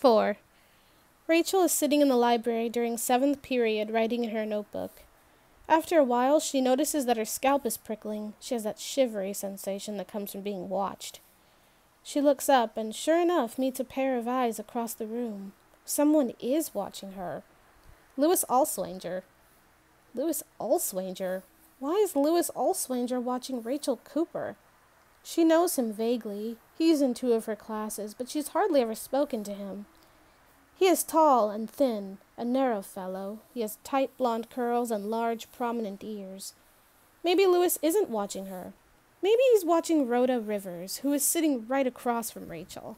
4. Rachel is sitting in the library during 7th period writing in her notebook. After a while, she notices that her scalp is prickling. She has that shivery sensation that comes from being watched. She looks up and, sure enough, meets a pair of eyes across the room. Someone is watching her. Louis Allswanger. Louis Allswanger? Why is Louis Allswanger watching Rachel Cooper? She knows him vaguely. He's in 2 of her classes, but she's hardly ever spoken to him. He is tall and thin, a narrow fellow. He has tight blonde curls and large, prominent ears. Maybe Louis isn't watching her. Maybe he's watching Rhoda Rivers, who is sitting right across from Rachel.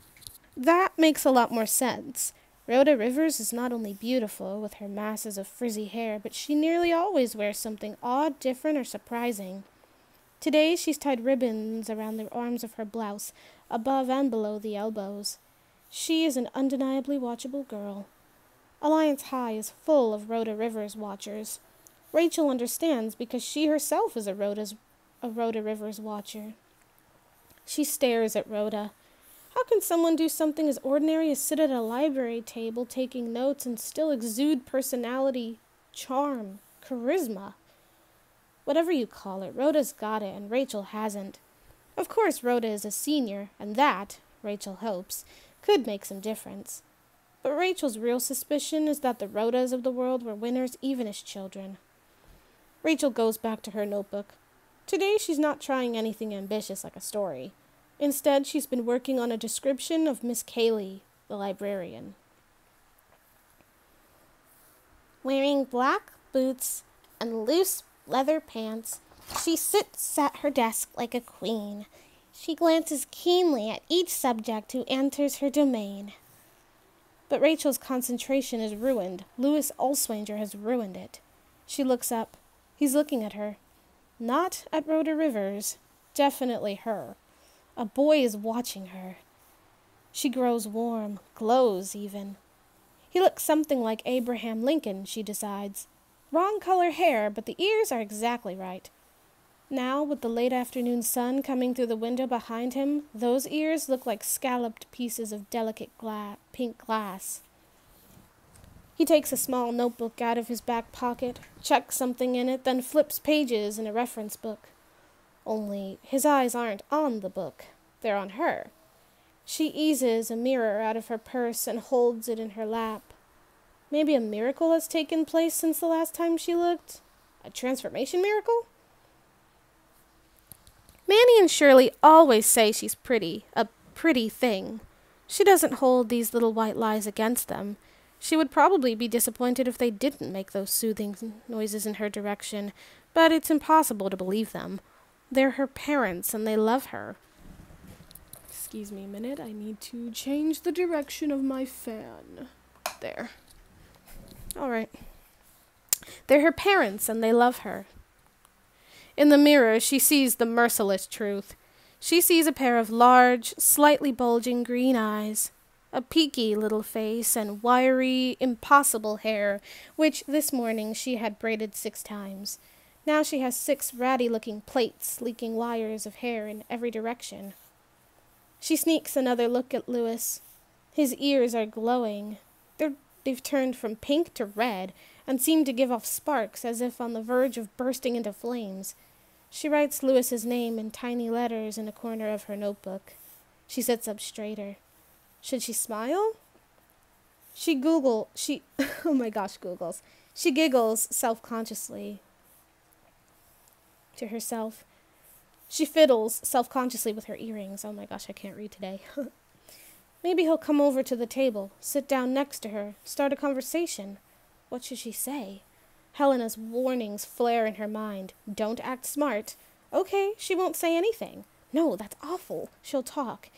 That makes a lot more sense. Rhoda Rivers is not only beautiful, with her masses of frizzy hair, but she nearly always wears something odd, different, or surprising. Today she's tied ribbons around the arms of her blouse, above and below the elbows. She is an undeniably watchable girl. Alliance High is full of Rhoda Rivers watchers. Rachel understands because she herself is a Rhoda Rivers watcher. She stares at Rhoda. How can someone do something as ordinary as sit at a library table taking notes and still exude personality, charm, charisma? Whatever you call it, Rhoda's got it and Rachel hasn't. Of course Rhoda is a senior, and that, Rachel hopes, could make some difference. But Rachel's real suspicion is that the Rhodas of the world were winners even as children. Rachel goes back to her notebook. Today she's not trying anything ambitious like a story. Instead, she's been working on a description of Miss Cayley, the librarian. Wearing black boots and loose leather pants, she sits at her desk like a queen. She glances keenly at each subject who enters her domain. But Rachel's concentration is ruined. Louis Allswanger has ruined it. She looks up. He's looking at her. Not at Rhoda Rivers. Definitely her. A boy is watching her. She grows warm, glows even. He looks something like Abraham Lincoln, she decides. Wrong color hair, but the ears are exactly right. Now, with the late afternoon sun coming through the window behind him, those ears look like scalloped pieces of delicate pink glass. He takes a small notebook out of his back pocket, checks something in it, then flips pages in a reference book. Only his eyes aren't on the book. They're on her. She eases a mirror out of her purse and holds it in her lap. Maybe a miracle has taken place since the last time she looked? A transformation miracle? Manny and Shirley always say she's pretty, a pretty thing. She doesn't hold these little white lies against them. She would probably be disappointed if they didn't make those soothing noises in her direction, but it's impossible to believe them. They're her parents, and they love her. Excuse me a minute, I need to change the direction of my fan. There. All right. They're her parents, and they love her. In the mirror, she sees the merciless truth. She sees a pair of large, slightly bulging green eyes, a peaky little face, and wiry, impossible hair, which this morning she had braided 6 times. Now she has 6 ratty-looking plaits, leaking wires of hair in every direction. She sneaks another look at Louis. His ears are glowing. They've turned from pink to red, and seem to give off sparks as if on the verge of bursting into flames. She writes Louis's name in tiny letters in a corner of her notebook. She sits up straighter. Should she smile? Oh my gosh, Googles. She giggles self-consciously to herself. She fiddles self-consciously with her earrings. Oh my gosh, I can't read today. Maybe he'll come over to the table, sit down next to her, start a conversation. What should she say? Helena's warnings flare in her mind. Don't act smart. Okay, she won't say anything. No, that's awful. She'll talk.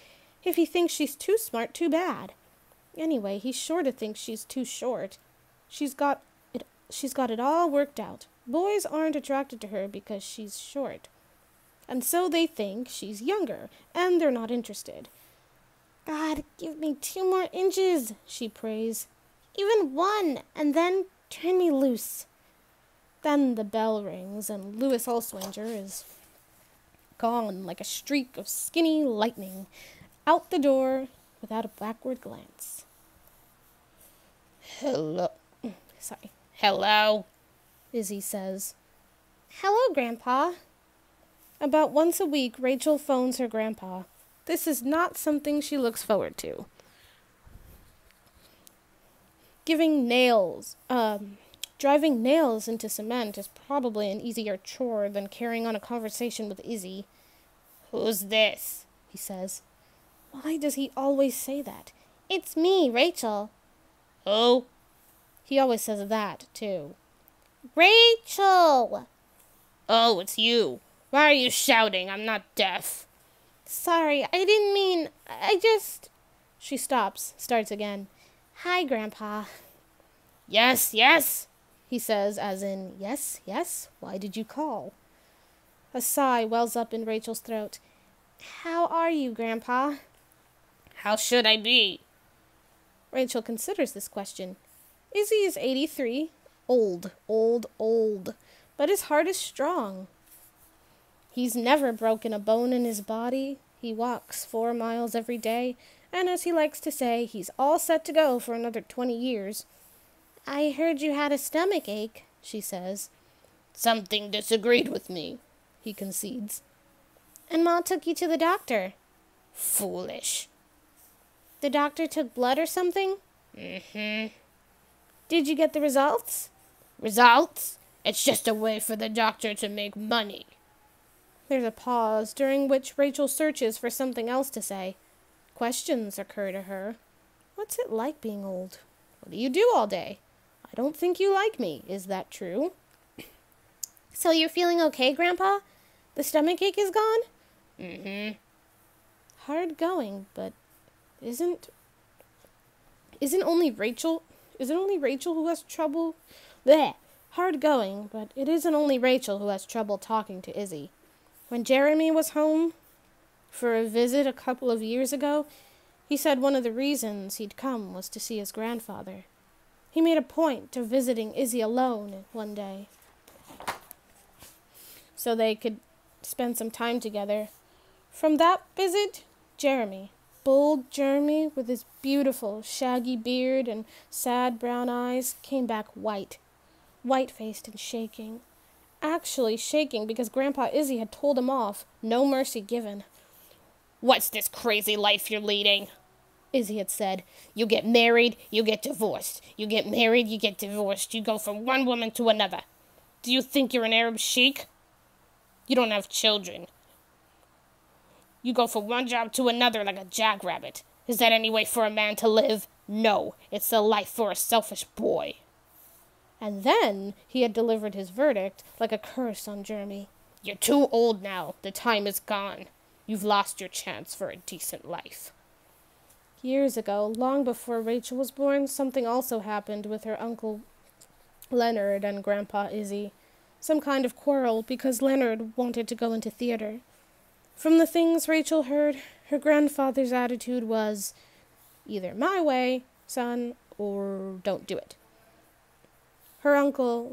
If he thinks she's too smart, too bad. Anyway, he's sure to think she's too short. She's got it all worked out. Boys aren't attracted to her because she's short. And so they think she's younger, and they're not interested. God, give me 2 more inches, she prays. Even 1, and then turn me loose. Then the bell rings, and Louis Allswanger is gone like a streak of skinny lightning, out the door without a backward glance. Hello. Sorry. Hello, Izzy says. Hello, Grandpa. About once a week, Rachel phones her grandpa. This is not something she looks forward to. Driving nails into cement is probably an easier chore than carrying on a conversation with Izzy. Who's this? He says. Why does he always say that? It's me, Rachel. Who? He always says that, too. Rachel! Oh, it's you. Why are you shouting? I'm not deaf. Sorry, I didn't mean... She stops, starts again. Hi, Grandpa. Yes, yes, he says, as in, yes, yes, why did you call? A sigh wells up in Rachel's throat. How are you, Grandpa? How should I be? Rachel considers this question. Izzy is 83. Old, but his heart is strong. He's never broken a bone in his body. He walks 4 miles every day, and as he likes to say, he's all set to go for another 20 years. I heard you had a stomach ache, she says. Something disagreed with me, he concedes. And Ma took you to the doctor. Foolish. The doctor took blood or something? Mm-hmm. Did you get the results? Results? It's just a way for the doctor to make money. There's a pause, during which Rachel searches for something else to say. Questions occur to her. What's it like being old? What do you do all day? I don't think you like me. Is that true? So you're feeling okay, Grandpa? The stomach ache is gone? Mm-hmm. Hard going, but isn't only Rachel who has trouble? Bleh. Hard going, but it isn't only Rachel who has trouble talking to Izzy. When Jeremy was home for a visit a couple of years ago, he said one of the reasons he'd come was to see his grandfather. He made a point of visiting Izzy alone one day, so they could spend some time together. From that visit, bold Jeremy, with his beautiful shaggy beard and sad brown eyes, came back white-faced and shaking. Actually shaking because Grandpa Izzy had told him off, no mercy given. What's this crazy life you're leading? Izzy had said. You get married, you get divorced. You get married, you get divorced. You go from one woman to another. Do you think you're an Arab sheik? You don't have children. You go from one job to another like a jackrabbit. Is that any way for a man to live? No, it's the life for a selfish boy. And then he had delivered his verdict like a curse on Jeremy. You're too old now. The time is gone. You've lost your chance for a decent life. Years ago, long before Rachel was born, something also happened with her Uncle Leonard and Grandpa Izzy. Some kind of quarrel because Leonard wanted to go into theater. From the things Rachel heard, her grandfather's attitude was, either my way, son, or don't do it. Her uncle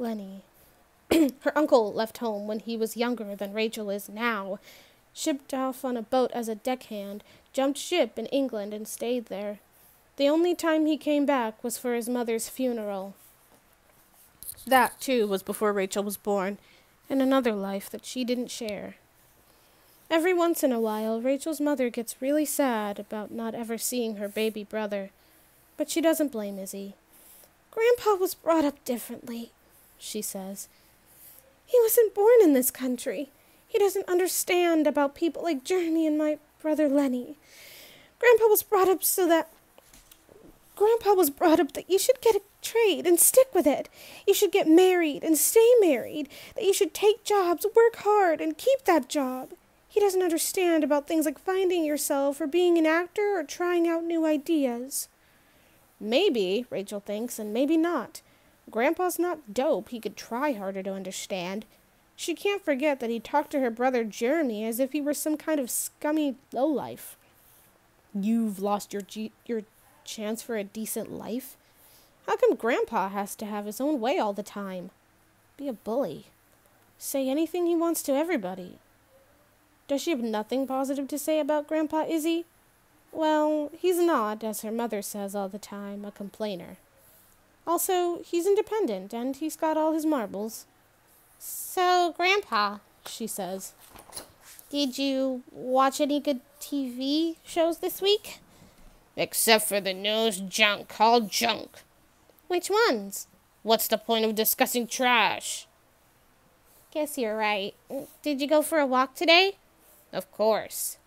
left home when he was younger than Rachel is now, shipped off on a boat as a deckhand, jumped ship in England and stayed there. The only time he came back was for his mother's funeral. That, too, was before Rachel was born, in another life that she didn't share. Every once in a while, Rachel's mother gets really sad about not ever seeing her baby brother, but she doesn't blame Izzy. Grandpa was brought up differently, she says. He wasn't born in this country. He doesn't understand about people like Jeremy and my brother Lenny. Grandpa was brought up that you should get a trade and stick with it. You should get married and stay married. That you should take jobs, work hard, and keep that job. He doesn't understand about things like finding yourself or being an actor or trying out new ideas. Maybe, Rachel thinks, and maybe not. Grandpa's not dope. He could try harder to understand. She can't forget that he talked to her brother Jeremy as if he were some kind of scummy lowlife. You've lost your chance for a decent life? How come Grandpa has to have his own way all the time? Be a bully. Say anything he wants to everybody. Does she have nothing positive to say about Grandpa Izzy? Well, he's not, as her mother says all the time, a complainer. Also, he's independent, and he's got all his marbles. So, Grandpa, she says, did you watch any good TV shows this week? Except for the news junk called junk. Which ones? What's the point of discussing trash? Guess you're right. Did you go for a walk today? Of course.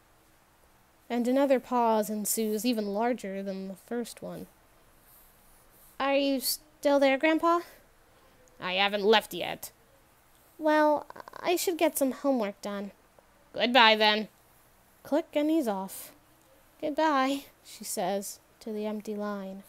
And another pause ensues, even larger than the first one. Are you still there, Grandpa? I haven't left yet. Well, I should get some homework done. Goodbye, then. Click, and he's off. Goodbye, she says to the empty line.